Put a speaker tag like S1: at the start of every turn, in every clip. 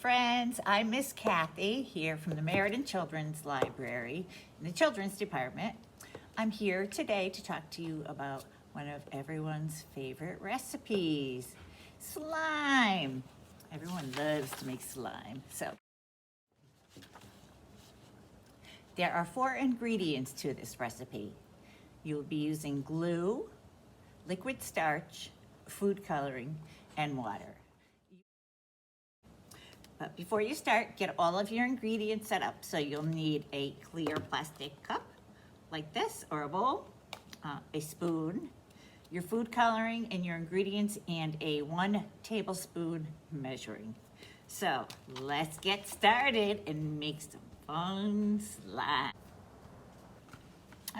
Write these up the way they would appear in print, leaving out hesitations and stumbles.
S1: friends, I'm Miss Cathy here from the Meriden Children's Library in the Children's Department. I'm here today to talk to you about one of everyone's favorite recipes, slime. Everyone loves to make slime. So there are 4 ingredients to this recipe. You'll be using glue, liquid starch, food coloring, and water. But before you start, get all of your ingredients set up. So you'll need a clear plastic cup like this, or a bowl, a spoon, your food coloring and your ingredients, and a 1 tablespoon measuring. So let's get started and make some fun slime.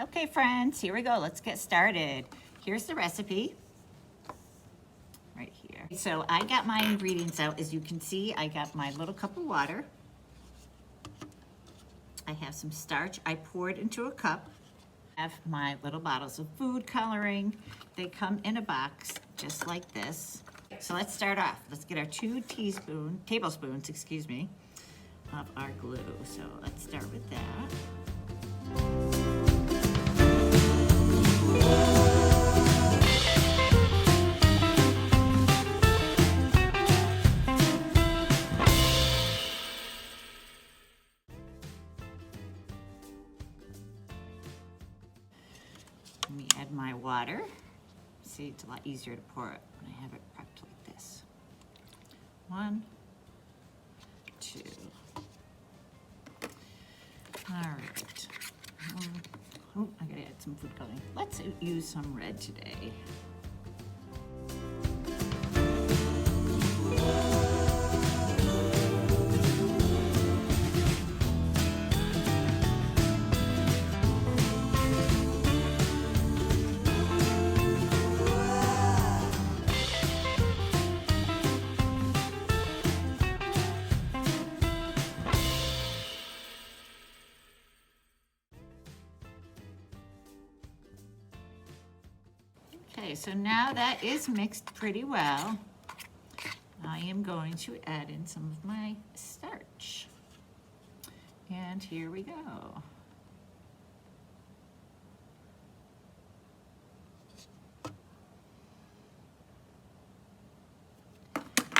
S1: Okay friends, here we go. Let's get started. Here's the recipe. Right here. So I got my ingredients out. As you can see, I got my little cup of water. I have some starch I poured into a cup. I have my little bottles of food coloring. They come in a box just like this. So let's start off. Let's get our 2 tablespoons, of our glue. So let's start with that. Let me add my water. See, it's a lot easier to pour it when I have it prepped like this. 1, 2. All right. Oh, I gotta add some food coloring. Let's use some red today. Okay, so now that is mixed pretty well, I am going to add in some of my starch. And here we go.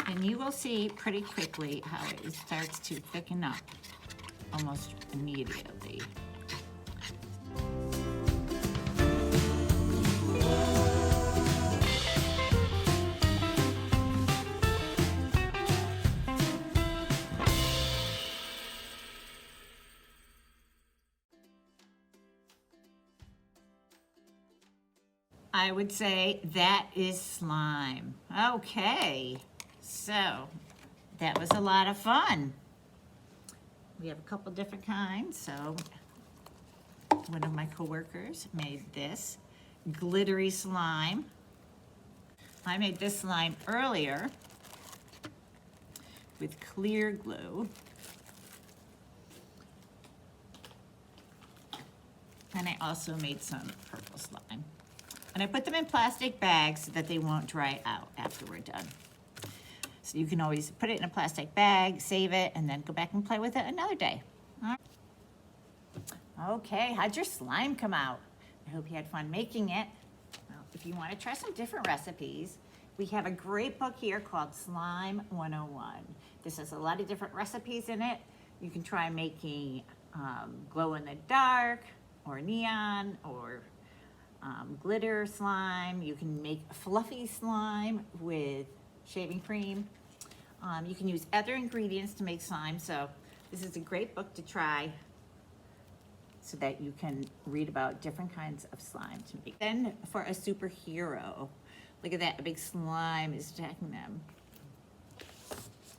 S1: And you will see pretty quickly how it starts to thicken up almost immediately. I would say that is slime. Okay, so that was a lot of fun. We have a couple different kinds. So one of my coworkers made this glittery slime. I made this slime earlier with clear glue. And I also made some purple slime. And I put them in plastic bags so that they won't dry out after we're done. So you can always put it in a plastic bag, save it, and then go back and play with it another day. Okay, how'd your slime come out? I hope you had fun making it. Well, if you want to try some different recipes, we have a great book here called Slime 101. This has a lot of different recipes in it. You can try making glow in the dark, or neon, or glitter slime. You can make fluffy slime with shaving cream. You can use other ingredients to make slime. So this is a great book to try so that you can read about different kinds of slime to make. Then for a superhero, look at that, a big slime is attacking them.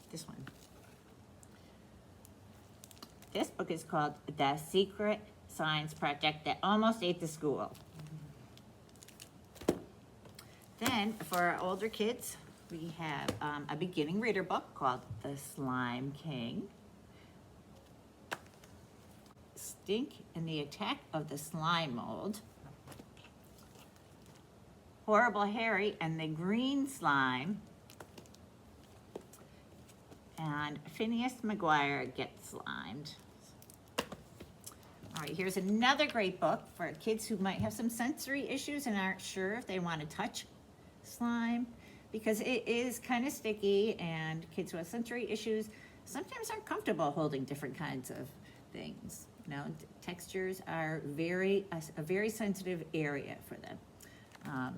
S1: This one. This book is called The Secret Science Project That Almost Ate the School. Then for our older kids, we have a beginning reader book called The Slime King. Stink and the Attack of the Slime Mold. Horrible Harry and the Green Slime. and Phineas McGuire Gets Slimed. All right, here's another great book for kids who might have some sensory issues and aren't sure if they want to touch slime, because it is kind of sticky, and kids who have sensory issues sometimes aren't comfortable holding different kinds of things. You know, textures are a very sensitive area for them.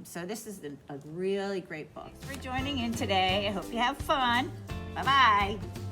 S1: So this is a really great book. Thanks for joining in today. I hope you have fun. Bye-bye.